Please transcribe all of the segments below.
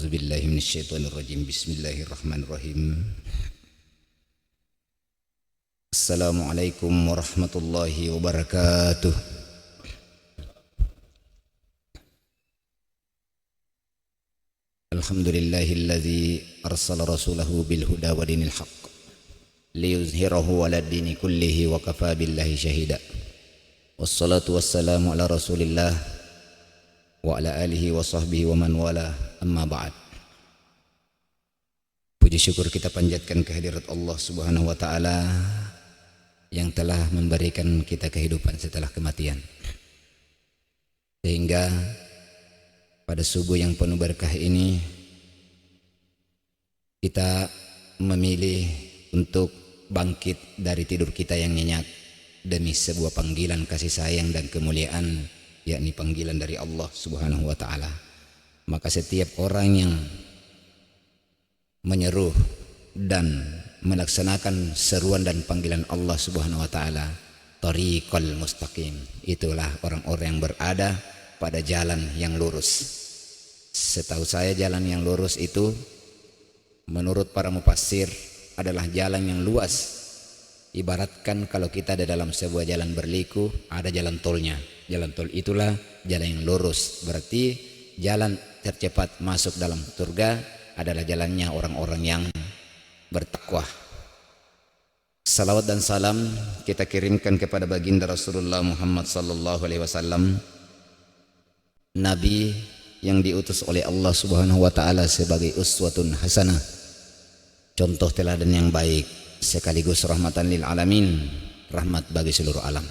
A'udzubillahi minasyaitonirrajim. Bismillahirrahmanirrahim. Assalamualaikum warahmatullahi wabarakatuh. Alhamdulillahilladzi arsala rasulahu bil huda wa dinil haqq liyuzhirahu 'alad dini kullihi wa kafaa billahi syahida. Wassalatu wassalamu ala Rasulillah wa ala alihi wa sahbihi wa man wala, amma ba'd. Puji syukur kita panjatkan kehadirat Allah Subhanahu wa taala yang telah memberikan kita kehidupan setelah kematian, sehingga pada subuh yang penuh berkah ini kita memilih untuk bangkit dari tidur kita yang nyenyak demi sebuah panggilan kasih sayang dan kemuliaan, yakni panggilan dari Allah Subhanahu wa taala. Maka setiap orang yang menyeru dan melaksanakan seruan dan panggilan Allah Subhanahu wa taala, thariqal mustaqim, itulah orang-orang yang berada pada jalan yang lurus. Setahu saya jalan yang lurus itu menurut para mufassir adalah jalan yang luas. Ibaratkan kalau kita ada dalam sebuah jalan berliku, ada jalan tolnya. Jalan tol itulah jalan yang lurus. Berarti jalan tercepat masuk dalam surga adalah jalannya orang-orang yang bertakwa. Salawat dan salam kita kirimkan kepada baginda Rasulullah Muhammad sallallahu alaihi wasallam, Nabi yang diutus oleh Allah Subhanahu wa taala sebagai uswatun hasanah, contoh teladan yang baik, sekaligus rahmatan lil alamin, rahmat bagi seluruh alam.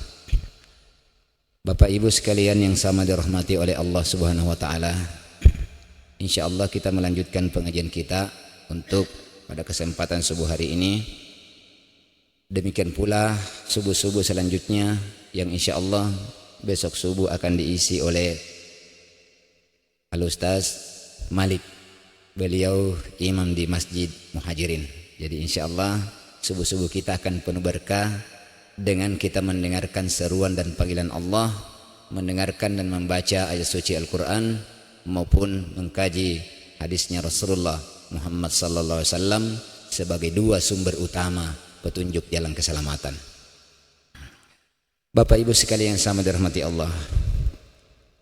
Bapak Ibu sekalian yang sama dirahmati oleh Allah Subhanahu wa taala, insyaallah kita melanjutkan pengajian kita untuk pada kesempatan subuh hari ini. Demikian pula subuh-subuh selanjutnya yang insyaallah besok subuh akan diisi oleh Al-Ustaz Malik. Beliau imam di Masjid Muhajirin. Jadi insyaallah subuh-subuh kita akan penuh berkah dengan kita mendengarkan seruan dan panggilan Allah, mendengarkan dan membaca ayat suci Al-Quran, maupun mengkaji hadisnya Rasulullah Muhammad sallallahu alaihi wasallam sebagai dua sumber utama petunjuk jalan keselamatan. Bapak Ibu sekalian yang sama dirahmati Allah,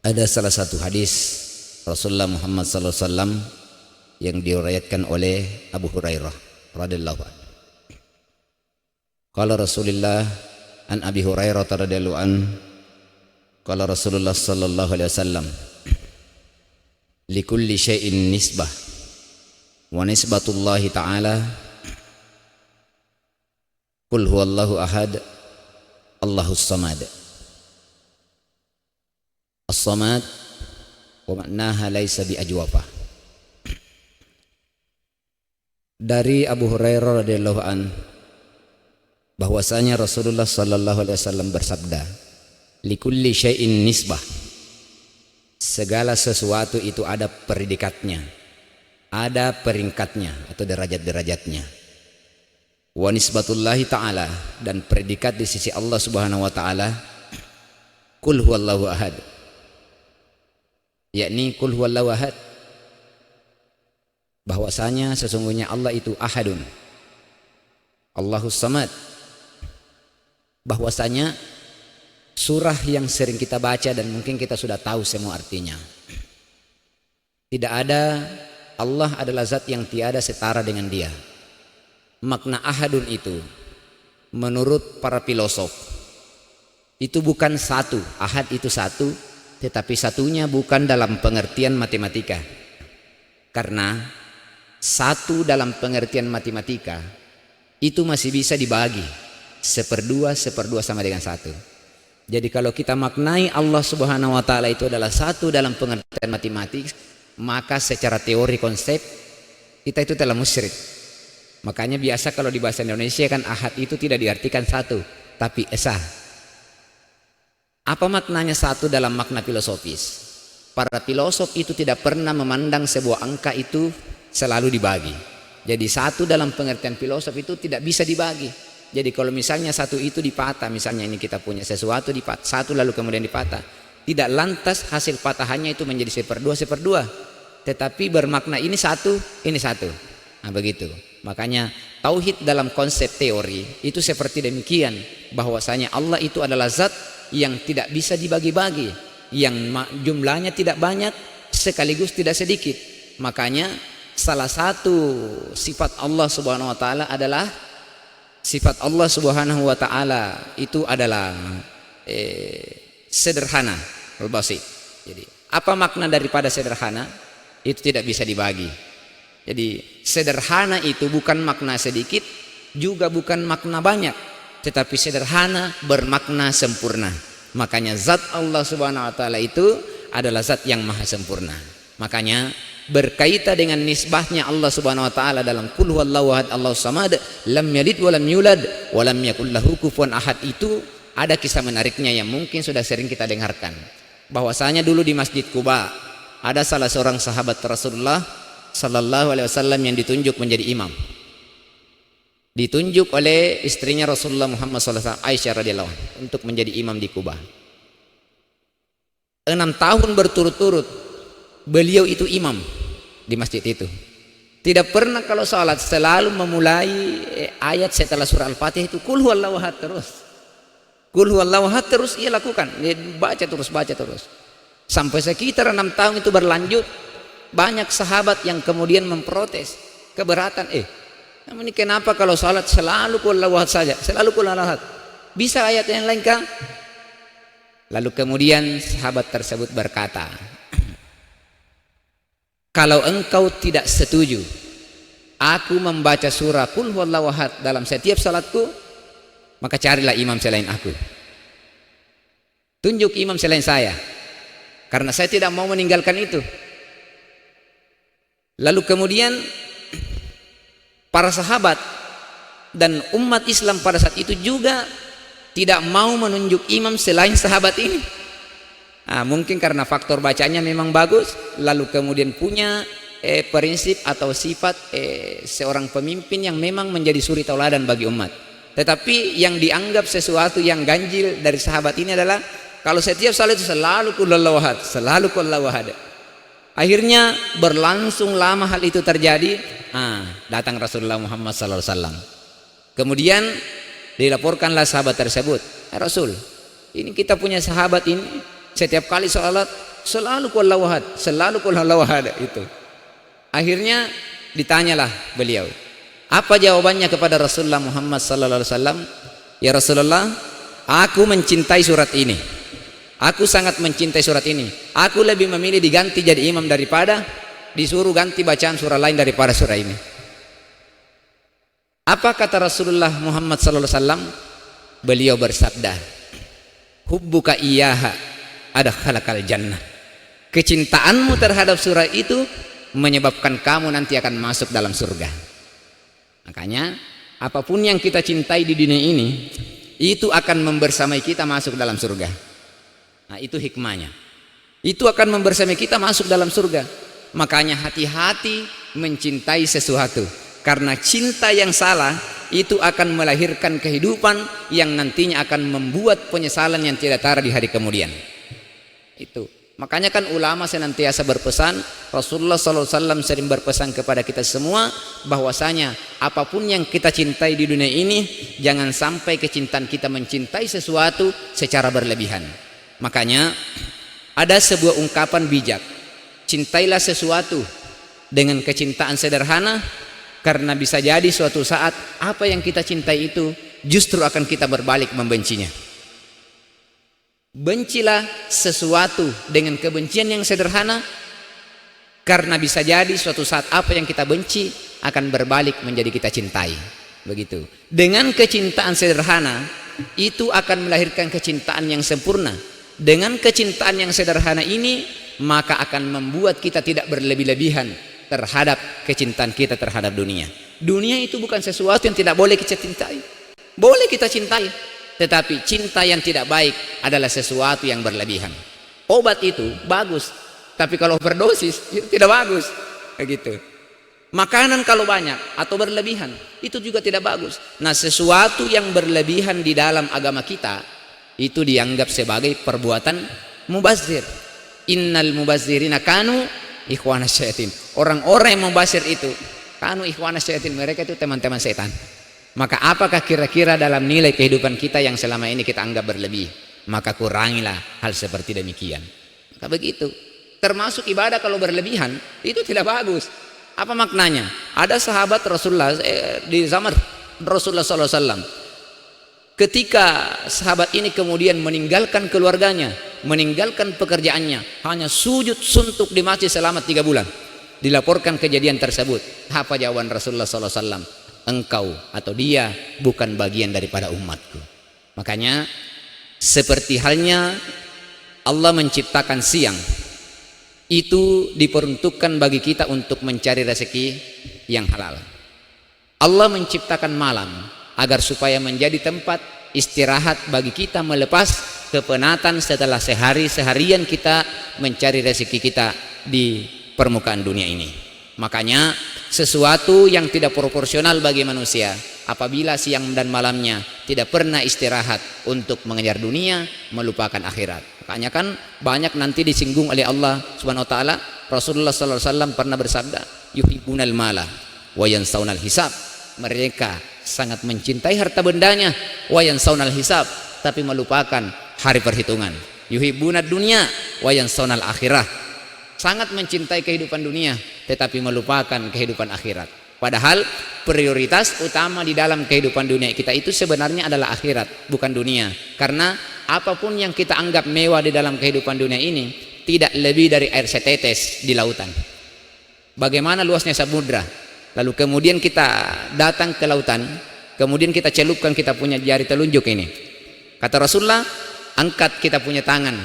ada salah satu hadis Rasulullah Muhammad sallallahu alaihi wasallam yang diriwayatkan oleh Abu Hurairah radhiyallahu anhu. Qala Rasulullah an Abi Hurairah radhiyallahu anhu, qala Rasulullah sallallahu alaihi wasallam, likulli syai'in nisbah wa nisbatullahi ta'ala qul huwallahu ahad Allahus samad. As-samad wa maknaha laisa bi ajwafah. Dari Abu Hurairah radhiyallahu an bahwasanya Rasulullah sallallahu alaihi wasallam bersabda, likulli syai'in nisbah, segala sesuatu itu ada predikatnya, ada peringkatnya atau derajat-derajatnya. Wa nisbatullahi ta'ala, dan predikat di sisi Allah Subhanahu wa taala, qul huwallahu ahad, yakni qul huwallahu ahad, bahwasanya sesungguhnya Allah itu ahadun, Allahus samad. Bahwasanya surah yang sering kita baca dan mungkin kita sudah tahu semua artinya. Tidak ada, Allah adalah zat yang tiada setara dengan dia. Makna ahadun itu menurut para filosof itu bukan satu. Ahad itu satu, tetapi satunya bukan dalam pengertian matematika. Karena satu dalam pengertian matematika itu masih bisa dibagi, seperdua sama dengan satu. Jadi kalau kita maknai Allah Subhanahu wa taala itu adalah satu dalam pengertian matematik, maka secara teori konsep kita itu telah musyrik. Makanya biasa kalau di bahasa Indonesia kan ahad itu tidak diartikan satu, tapi esa. Apa maknanya satu dalam makna filosofis? Para filosof itu tidak pernah memandang sebuah angka itu selalu dibagi. Jadi satu dalam pengertian filosof itu tidak bisa dibagi. Jadi kalau misalnya satu itu dipatah, misalnya ini kita punya sesuatu dipatah, satu lalu kemudian dipatah, tidak lantas hasil patahannya itu menjadi seperdua, tetapi bermakna ini satu, ini satu. Nah begitu. Makanya tauhid dalam konsep teori itu seperti demikian, bahwasanya Allah itu adalah zat yang tidak bisa dibagi-bagi, yang jumlahnya tidak banyak sekaligus tidak sedikit. Makanya salah satu sifat Allah Subhanahu wa taala adalah sifat Allah Subhanahu wa taala itu adalah sederhana, al-basit. Jadi, apa makna daripada sederhana? Itu tidak bisa dibagi. Jadi, sederhana itu bukan makna sedikit, juga bukan makna banyak, tetapi sederhana bermakna sempurna. Makanya zat Allah Subhanahu wa taala itu adalah zat yang maha sempurna. Makanya berkaitan dengan nisbahnya Allah Subhanahu wa taala dalam qul huwallahu ahad Allahus samad lam yalid wa lam yulad wa lam yakul lahu kufuwan ahad, itu ada kisah menariknya yang mungkin sudah sering kita dengarkan. Bahwasanya dulu di Masjid Quba ada salah seorang sahabat Rasulullah sallallahu alaihi wasallam yang ditunjuk menjadi imam. Ditunjuk oleh istrinya Rasulullah Muhammad sallallahu alaihi wasallam, Aisyah radhiyallahu anha, untuk menjadi imam di Quba. 6 tahun berturut-turut beliau itu imam di masjid itu. Tidak pernah kalau salat selalu memulai ayat setelah surah Al-Fatihah itu qul huwallahu ahad terus. Qul huwallahu ahad terus ia lakukan. Dia baca terus. Sampai sekitar 6 tahun itu berlanjut, banyak sahabat yang kemudian memprotes, keberatan, ini kenapa kalau salat selalu qul huwallahu ahad saja? Selalu qul huwallahu ahad. Bisa ayat yang lain kah? Lalu kemudian sahabat tersebut berkata, kalau engkau tidak setuju aku membaca surah qul huwallahu ahad dalam setiap salatku, maka carilah imam selain aku. Tunjuk imam selain saya, karena saya tidak mau meninggalkan itu. Lalu kemudian para sahabat dan umat Islam pada saat itu juga tidak mau menunjuk imam selain sahabat ini. Mungkin karena faktor bacanya memang bagus, lalu kemudian punya prinsip atau sifat seorang pemimpin yang memang menjadi suri tauladan bagi umat. Tetapi yang dianggap sesuatu yang ganjil dari sahabat ini adalah kalau setiap salat itu selalu qul huwallahu ahad, selalu qul huwallahu ahad. Akhirnya berlangsung lama hal itu terjadi. Datang Rasulullah Muhammad sallallahu alaihi wasallam. Kemudian dilaporkanlah sahabat tersebut, Rasul, ini kita punya sahabat ini setiap kali salat selalu qul huwallahu ahad, selalu qul huwallahu ahad itu. Akhirnya ditanyalah beliau, apa jawabannya kepada Rasulullah Muhammad sallallahu alaihi wasallam? Ya Rasulullah, aku mencintai surat ini. Aku sangat mencintai surat ini. Aku lebih memilih diganti jadi imam daripada disuruh ganti bacaan surah lain daripada surah ini. Apa kata Rasulullah Muhammad sallallahu alaihi wasallam? Beliau bersabda, hubbuka iyyaha adkhalakal jannah. Kecintaanmu terhadap surah itu menyebabkan kamu nanti akan masuk dalam surga. Makanya apapun yang kita cintai di dunia ini itu akan membersamai kita masuk dalam surga. Itu hikmahnya. Itu akan membersamai kita masuk dalam surga. Makanya hati-hati mencintai sesuatu, karena cinta yang salah itu akan melahirkan kehidupan yang nantinya akan membuat penyesalan yang tidak tara di hari kemudian. Itu makanya kan ulama senantiasa berpesan, Rasulullah SAW sering berpesan kepada kita semua bahwasanya apapun yang kita cintai di dunia ini, jangan sampai kecintaan kita mencintai sesuatu secara berlebihan. Makanya ada sebuah ungkapan bijak, cintailah sesuatu dengan kecintaan sederhana, karena bisa jadi suatu saat apa yang kita cintai itu justru akan kita berbalik membencinya. Bencilah sesuatu dengan kebencian yang sederhana, karena bisa jadi suatu saat apa yang kita benci akan berbalik menjadi kita cintai. Begitu. Dengan kecintaan sederhana itu akan melahirkan kecintaan yang sempurna. Dengan kecintaan yang sederhana ini maka akan membuat kita tidak berlebih-lebihan terhadap kecintaan kita terhadap dunia. Dunia itu bukan sesuatu yang tidak boleh kita cintai. Boleh kita cintai, tetapi cinta yang tidak baik adalah sesuatu yang berlebihan. Obat itu bagus, tapi kalau overdosis itu tidak bagus. Begitu. Makanan kalau banyak atau berlebihan itu juga tidak bagus. Nah, sesuatu yang berlebihan di dalam agama kita itu dianggap sebagai perbuatan mubazir. Innal mubazzirina kanu ikhwanas syaitin. Orang-orang yang membasir itu kanu ikhwanas syaitin, mereka itu teman-teman setan. Maka apakah kira-kira dalam nilai kehidupan kita yang selama ini kita anggap berlebih? Maka kurangilah hal seperti demikian. Maka begitu. Termasuk ibadah kalau berlebihan itu tidak bagus. Apa maknanya? Ada sahabat Rasulullah di zaman Rasulullah SAW. Ketika sahabat ini kemudian meninggalkan keluarganya, meninggalkan pekerjaannya, hanya sujud suntuk di masjid selama 3 bulan. Dilaporkan kejadian tersebut. Apa jawaban Rasulullah SAW? Engkau atau dia bukan bagian daripada umatku. Makanya seperti halnya Allah menciptakan siang, itu diperuntukkan bagi kita untuk mencari rezeki yang halal. Allah menciptakan malam agar supaya menjadi tempat istirahat bagi kita melepas kepenatan setelah seharian kita mencari rezeki kita di permukaan dunia ini. Makanya sesuatu yang tidak proporsional bagi manusia apabila siang dan malamnya tidak pernah istirahat untuk mengejar dunia, melupakan akhirat. Makanya kan banyak nanti disinggung oleh Allah Subhanahu wa taala. Rasulullah sallallahu alaihi wasallam pernah bersabda, yuhibbunal mala wa yansaunal hisab. Mereka sangat mencintai harta bendanya, wa yansaunal hisab, tapi melupakan hari perhitungan. Yuhibbunad dunya wa yansaunal akhirah. Sangat mencintai kehidupan dunia tetapi melupakan kehidupan akhirat. Padahal prioritas utama di dalam kehidupan dunia kita itu sebenarnya adalah akhirat, bukan dunia. Karena apapun yang kita anggap mewah di dalam kehidupan dunia ini tidak lebih dari air setetes di lautan. Bagaimana luasnya samudra, lalu kemudian kita datang ke lautan, kemudian kita celupkan kita punya jari telunjuk ini. Kata Rasulullah, angkat kita punya tangan,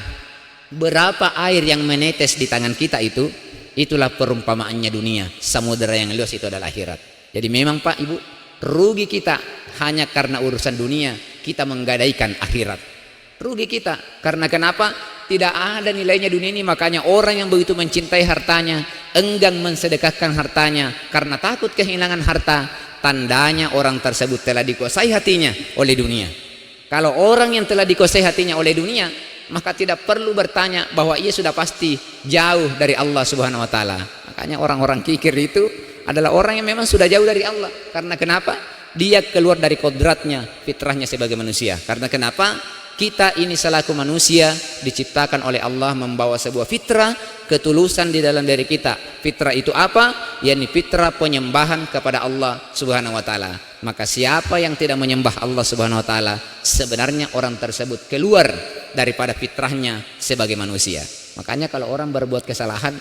berapa air yang menetes di tangan kita itu, itulah perumpamaannya dunia. Samudera yang luas itu adalah akhirat. Jadi memang Pak Ibu, rugi kita hanya karena urusan dunia kita menggadaikan akhirat. Rugi kita karena kenapa? Tidak ada nilainya dunia ini. Makanya orang yang begitu mencintai hartanya, enggan mensedekahkan hartanya karena takut kehilangan harta, tandanya orang tersebut telah dikuasai hatinya oleh dunia. Kalau orang yang telah dikuasai hatinya oleh dunia, maka tidak perlu bertanya bahwa ia sudah pasti jauh dari Allah Subhanahu wa taala. Makanya orang-orang kikir itu adalah orang yang memang sudah jauh dari Allah. Karena kenapa? Dia keluar dari kodratnya, fitrahnya sebagai manusia. Karena kenapa? Kita ini selaku manusia diciptakan oleh Allah membawa sebuah fitrah ketulusan di dalam diri kita. Fitrah itu apa? Yakni fitrah penyembahan kepada Allah Subhanahu wa taala. Maka siapa yang tidak menyembah Allah Subhanahu wa taala, sebenarnya orang tersebut keluar daripada fitrahnya sebagai manusia. Makanya kalau orang berbuat kesalahan,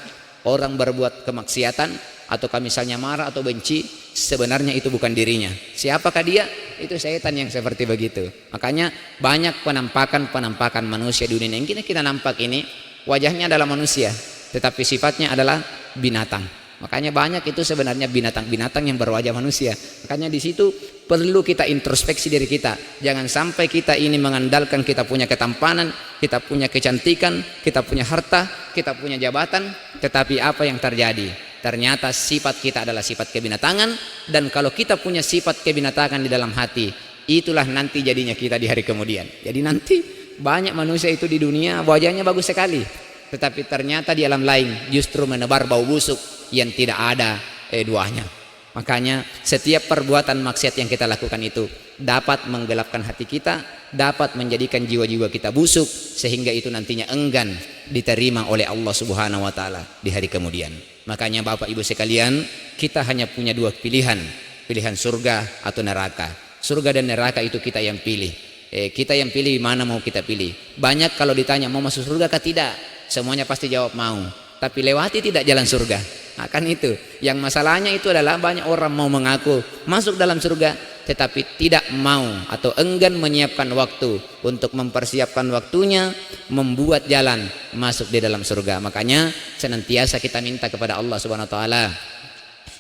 orang berbuat kemaksiatan, atau misalnya marah atau benci, sebenarnya itu bukan dirinya. Siapakah dia? Itu setan yang seperti begitu. Makanya banyak penampakan manusia di dunia yang kita nampak ini, wajahnya adalah manusia, tetapi sifatnya adalah binatang. Makanya banyak itu sebenarnya binatang-binatang yang berwajah manusia. Makanya di situ perlu kita introspeksi diri kita. Jangan sampai kita ini mengandalkan kita punya ketampanan, kita punya kecantikan, kita punya harta, kita punya jabatan, tetapi apa yang terjadi? Ternyata sifat kita adalah sifat kebinatangan, dan kalau kita punya sifat kebinatangan di dalam hati, itulah nanti jadinya kita di hari kemudian. Jadi nanti banyak manusia itu di dunia wajahnya bagus sekali, tetapi ternyata di alam lain justru menebar bau busuk yang tidak ada duanya. Makanya setiap perbuatan maksiat yang kita lakukan itu dapat menggelapkan hati kita, dapat menjadikan jiwa-jiwa kita busuk, sehingga itu nantinya enggan diterima oleh Allah Subhanahu wa taala di hari kemudian. Makanya Bapak Ibu sekalian, kita hanya punya dua pilihan, pilihan surga atau neraka. Surga dan neraka itu kita yang pilih. Kita yang pilih mana mau kita pilih. Banyak kalau ditanya mau masuk surga kah tidak, semuanya pasti jawab mau. Tapi lewati tidak jalan surga. Akan itu. Yang masalahnya itu adalah banyak orang mau mengaku masuk dalam surga, tetapi tidak mau atau enggan menyiapkan waktu untuk mempersiapkan waktunya, membuat jalan masuk di dalam surga. Makanya senantiasa kita minta kepada Allah Subhanahu wa taala,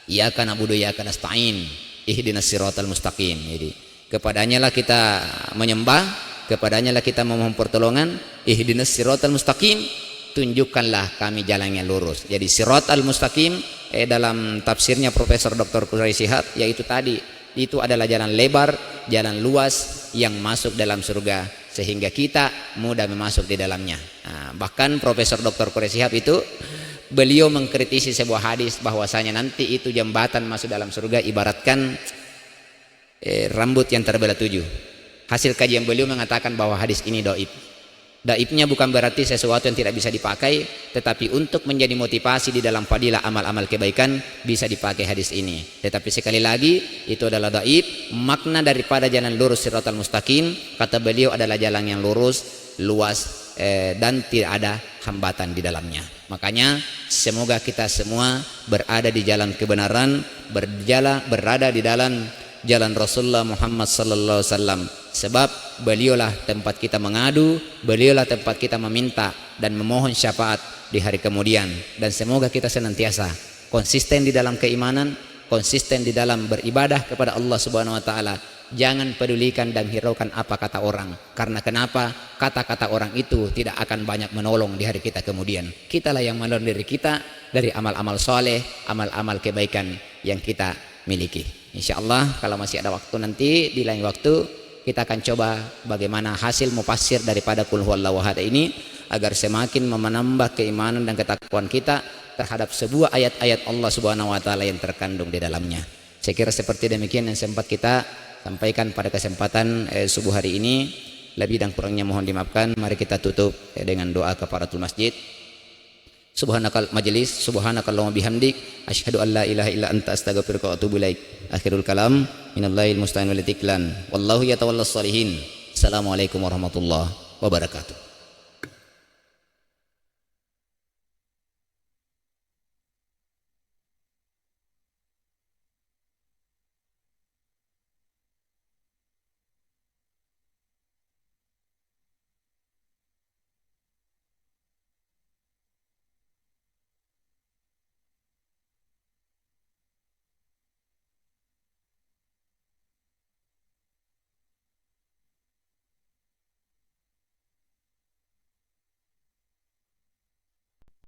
iyyaka na'budu wa iyyaka nasta'in, ihdinas siratal mustaqim. Jadi kepadanya lah kita menyembah, kepadanya lah kita memohon pertolongan. Ihdinas siratal mustaqim, tunjukkanlah kami jalan yang lurus. Jadi siratal mustaqim dalam tafsirnya Profesor Dr. Quraisy Shihab, yaitu tadi itu adalah jalan lebar, jalan luas yang masuk dalam surga, sehingga kita mudah masuk di dalamnya. Bahkan Profesor Dr. Quraisy Shihab itu beliau mengkritisi sebuah hadis bahwasanya nanti itu jembatan masuk dalam surga ibaratkan rambut yang terbelah 7. Hasil kajian beliau mengatakan bahwa hadis ini dhaif. Dhaifnya bukan berarti sesuatu yang tidak bisa dipakai, tetapi untuk menjadi motivasi di dalam fadilah amal-amal kebaikan bisa dipakai hadis ini. Tetapi sekali lagi itu adalah dhaif. Makna daripada jalan lurus siratal mustaqim kata beliau adalah jalan yang lurus, luas, dan tidak ada hambatan di dalamnya. Makanya semoga kita semua berada di jalan kebenaran, berada di dalam jalan Rasulullah Muhammad sallallahu alaihi wasallam, sebab beliaulah tempat kita mengadu, beliaulah tempat kita meminta dan memohon syafaat di hari kemudian. Dan semoga kita senantiasa konsisten di dalam keimanan, konsisten di dalam beribadah kepada Allah Subhanahu wa taala. Jangan pedulikan dan hiraukan apa kata orang, karena kenapa? Kata-kata orang itu tidak akan banyak menolong di hari kita kemudian. Kitalah yang menolong diri kita dari amal-amal soleh, amal-amal kebaikan yang kita miliki. Insyaallah kalau masih ada waktu nanti di lain waktu kita akan coba bagaimana hasil mufassir daripada qul huwallahu ahad ini agar semakin menambah keimanan dan ketakwaan kita terhadap sebuah ayat-ayat Allah Subhanahu wa taala yang terkandung di dalamnya. Saya kira seperti demikian yang sempat kita sampaikan pada kesempatan subuh hari ini. Lebih dan kurangnya mohon dimaafkan. Mari kita tutup dengan doa kafaratul masjid. Subhanakal majlis, subhanakallahumma bihamdik, asyhadu an la ilaha illa anta astaghfiruka wa atubu ilaik. Akhirul kalam, minallahil musta'an wal itiklan. Wallahu yatawallas shalihin. Assalamualaikum warahmatullahi wabarakatuh.